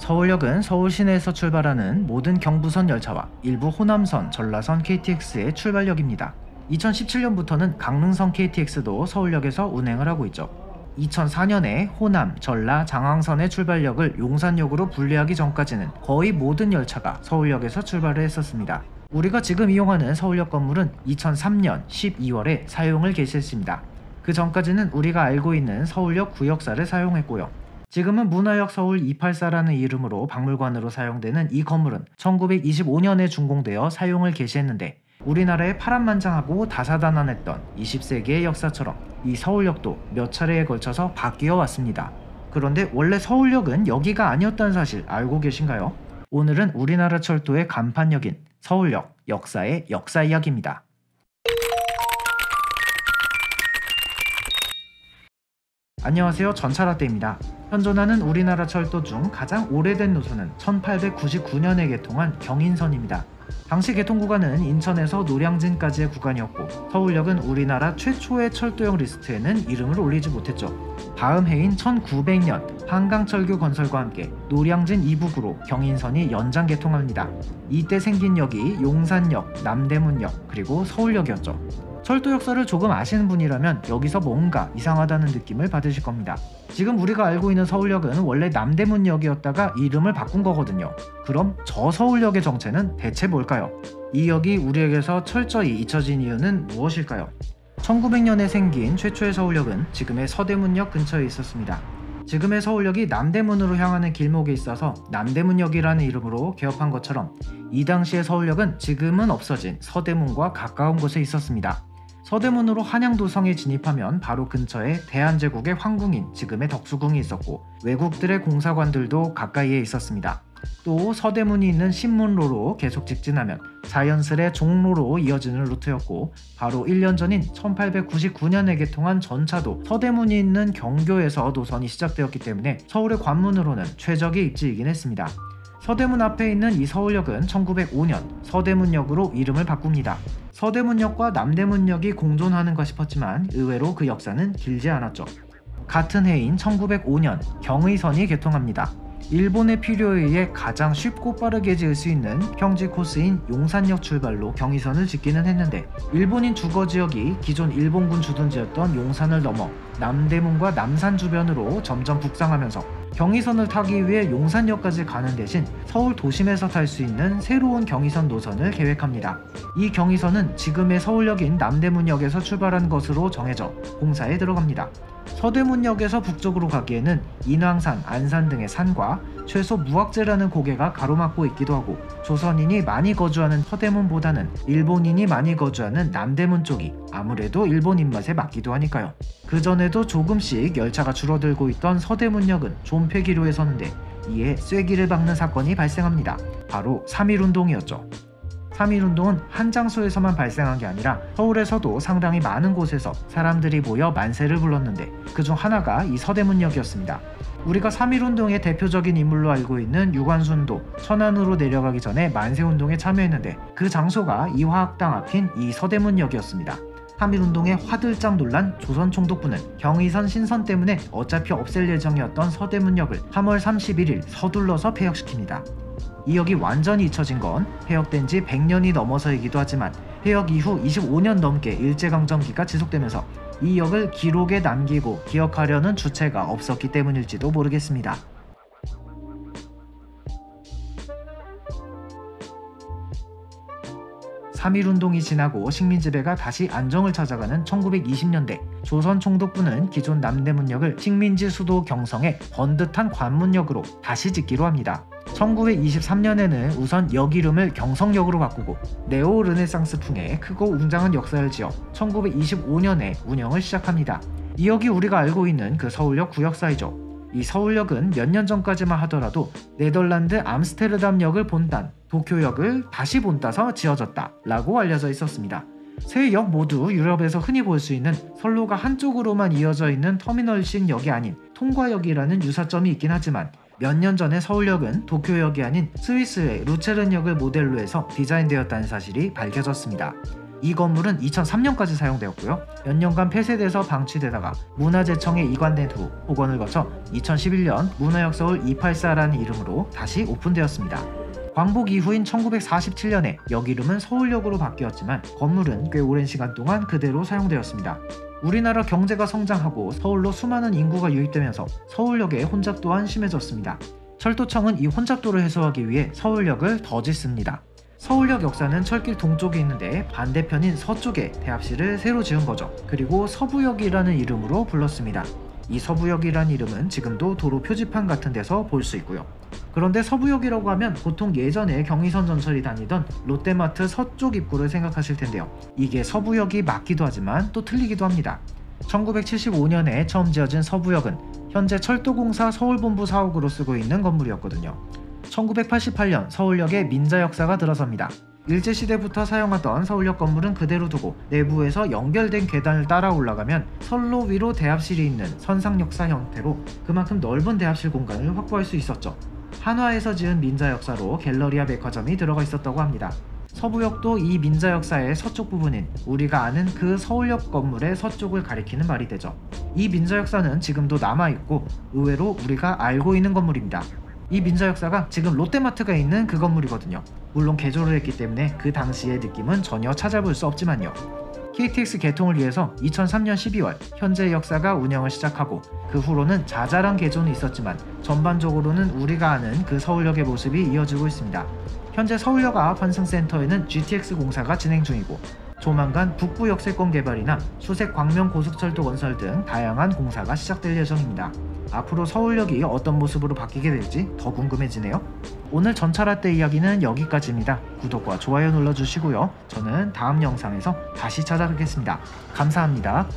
서울역은 서울 시내에서 출발하는 모든 경부선 열차와 일부 호남선, 전라선 KTX의 출발역입니다. 2017년부터는 강릉선 KTX도 서울역에서 운행을 하고 있죠. 2004년에 호남, 전라, 장항선의 출발역을 용산역으로 분리하기 전까지는 거의 모든 열차가 서울역에서 출발을 했었습니다. 우리가 지금 이용하는 서울역 건물은 2003년 12월에 사용을 개시했습니다. 그 전까지는 우리가 알고 있는 서울역 구역사를 사용했고요. 지금은 문화역 서울 284라는 이름으로 박물관으로 사용되는 이 건물은 1925년에 준공되어 사용을 개시했는데, 우리나라에 파란만장하고 다사다난했던 20세기의 역사처럼 이 서울역도 몇 차례에 걸쳐서 바뀌어 왔습니다. 그런데 원래 서울역은 여기가 아니었다는 사실 알고 계신가요? 오늘은 우리나라 철도의 간판역인 서울역 역사의 역사 이야기입니다. 안녕하세요, 전차라떼입니다. 현존하는 우리나라 철도 중 가장 오래된 노선은 1899년에 개통한 경인선입니다. 당시 개통 구간은 인천에서 노량진까지의 구간이었고, 서울역은 우리나라 최초의 철도역 리스트에는 이름을 올리지 못했죠. 다음 해인 1900년 한강철교 건설과 함께 노량진 이북으로 경인선이 연장 개통합니다. 이때 생긴 역이 용산역, 남대문역, 그리고 서울역이었죠. 철도 역사를 조금 아시는 분이라면 여기서 뭔가 이상하다는 느낌을 받으실 겁니다. 지금 우리가 알고 있는 서울역은 원래 남대문역이었다가 이름을 바꾼 거거든요. 그럼 저 서울역의 정체는 대체 뭘까요? 이 역이 우리에게서 철저히 잊혀진 이유는 무엇일까요? 1900년에 생긴 최초의 서울역은 지금의 서대문역 근처에 있었습니다. 지금의 서울역이 남대문으로 향하는 길목에 있어서 남대문역이라는 이름으로 개업한 것처럼, 이 당시의 서울역은 지금은 없어진 서대문과 가까운 곳에 있었습니다. 서대문으로 한양도성에 진입하면 바로 근처에 대한제국의 황궁인 지금의 덕수궁이 있었고, 외국들의 공사관들도 가까이에 있었습니다. 또 서대문이 있는 신문로로 계속 직진하면 자연스레 종로로 이어지는 루트였고, 바로 1년 전인 1899년에 개통한 전차도 서대문이 있는 경교에서 노선이 시작되었기 때문에 서울의 관문으로는 최적의 입지이긴 했습니다. 서대문 앞에 있는 이 서울역은 1905년 서대문역으로 이름을 바꿉니다. 서대문역과 남대문역이 공존하는가 싶었지만 의외로 그 역사는 길지 않았죠. 같은 해인 1905년 경의선이 개통합니다. 일본의 필요에 의해 가장 쉽고 빠르게 지을 수 있는 평지 코스인 용산역 출발로 경의선을 짓기는 했는데, 일본인 주거지역이 기존 일본군 주둔지였던 용산을 넘어 남대문과 남산 주변으로 점점 북상하면서 경의선을 타기 위해 용산역까지 가는 대신 서울 도심에서 탈 수 있는 새로운 경의선 노선을 계획합니다. 이 경의선은 지금의 서울역인 남대문역에서 출발한 것으로 정해져 공사에 들어갑니다. 서대문역에서 북쪽으로 가기에는 인왕산, 안산 등의 산과 최소 무악재라는 고개가 가로막고 있기도 하고, 조선인이 많이 거주하는 서대문보다는 일본인이 많이 거주하는 남대문 쪽이 아무래도 일본 입맛에 맞기도 하니까요. 그전에도 조금씩 열차가 줄어들고 있던 서대문역은 존폐기로 해서는데, 이에 쐐기를 박는 사건이 발생합니다. 바로 3.1운동이었죠. 3.1운동은 한 장소에서만 발생한 게 아니라 서울에서도 상당히 많은 곳에서 사람들이 모여 만세를 불렀는데, 그중 하나가 이 서대문역이었습니다. 우리가 3.1운동의 대표적인 인물로 알고 있는 유관순도 천안으로 내려가기 전에 만세운동에 참여했는데, 그 장소가 이 화학당 앞인 이 서대문역이었습니다. 3.1운동에 화들짝 놀란 조선총독부는 경의선 신선 때문에 어차피 없앨 예정이었던 서대문역을 3월 31일 서둘러서 폐역시킵니다. 이 역이 완전히 잊혀진 건 폐역된 지 100년이 넘어서이기도 하지만, 폐역 이후 25년 넘게 일제강점기가 지속되면서 이 역을 기록에 남기고 기억하려는 주체가 없었기 때문일지도 모르겠습니다. 3.1운동이 지나고 식민지배가 다시 안정을 찾아가는 1920년대, 조선 총독부는 기존 남대문역을 식민지 수도 경성의 번듯한 관문역으로 다시 짓기로 합니다. 1923년에는 우선 역 이름을 경성역으로 바꾸고 네오 르네상스풍의 크고 웅장한 역사를 지어 1925년에 운영을 시작합니다. 이 역이 우리가 알고 있는 그 서울역 구역사이죠. 이 서울역은 몇 년 전까지만 하더라도 네덜란드 암스테르담역을 본딴 도쿄역을 다시 본따서 지어졌다 라고 알려져 있었습니다. 세 역 모두 유럽에서 흔히 볼 수 있는 선로가 한쪽으로만 이어져 있는 터미널식 역이 아닌 통과역이라는 유사점이 있긴 하지만, 몇 년 전에 서울역은 도쿄역이 아닌 스위스의 루체른역을 모델로 해서 디자인되었다는 사실이 밝혀졌습니다. 이 건물은 2003년까지 사용되었고요. 몇 년간 폐쇄돼서 방치되다가 문화재청에 이관된 후 복원을 거쳐 2011년 문화역서울 284라는 이름으로 다시 오픈되었습니다. 광복 이후인 1947년에 역 이름은 서울역으로 바뀌었지만 건물은 꽤 오랜 시간 동안 그대로 사용되었습니다. 우리나라 경제가 성장하고 서울로 수많은 인구가 유입되면서 서울역의 혼잡 또한 심해졌습니다. 철도청은 이 혼잡도를 해소하기 위해 서울역을 더 짓습니다. 서울역 역사는 철길 동쪽에 있는데 반대편인 서쪽에 대합실을 새로 지은 거죠. 그리고 서부역이라는 이름으로 불렀습니다. 이 서부역이란 이름은 지금도 도로 표지판 같은 데서 볼 수 있고요. 그런데 서부역이라고 하면 보통 예전에 경의선 전철이 다니던 롯데마트 서쪽 입구를 생각하실 텐데요. 이게 서부역이 맞기도 하지만 또 틀리기도 합니다. 1975년에 처음 지어진 서부역은 현재 철도공사 서울본부 사옥으로 쓰고 있는 건물이었거든요. 1988년 서울역에 민자 역사가 들어섭니다. 일제시대부터 사용하던 서울역 건물은 그대로 두고 내부에서 연결된 계단을 따라 올라가면 선로 위로 대합실이 있는 선상역사 형태로 그만큼 넓은 대합실 공간을 확보할 수 있었죠. 한화에서 지은 민자 역사로 갤러리아 백화점이 들어가 있었다고 합니다. 서부역도 이 민자 역사의 서쪽 부분인 우리가 아는 그 서울역 건물의 서쪽을 가리키는 말이 되죠. 이 민자 역사는 지금도 남아있고 의외로 우리가 알고 있는 건물입니다. 이 민자 역사가 지금 롯데마트가 있는 그 건물이거든요. 물론 개조를 했기 때문에 그 당시의 느낌은 전혀 찾아볼 수 없지만요. KTX 개통을 위해서 2003년 12월 현재 역사가 운영을 시작하고 그 후로는 자잘한 개조는 있었지만 전반적으로는 우리가 아는 그 서울역의 모습이 이어지고 있습니다. 현재 서울역 앞 환승센터에는 GTX 공사가 진행 중이고 조만간 북부 역세권 개발이나 수색 광명 고속철도 건설 등 다양한 공사가 시작될 예정입니다. 앞으로 서울역이 어떤 모습으로 바뀌게 될지 더 궁금해지네요. 오늘 전철화대 이야기는 여기까지입니다. 구독과 좋아요 눌러주시고요. 저는 다음 영상에서 다시 찾아뵙겠습니다. 감사합니다.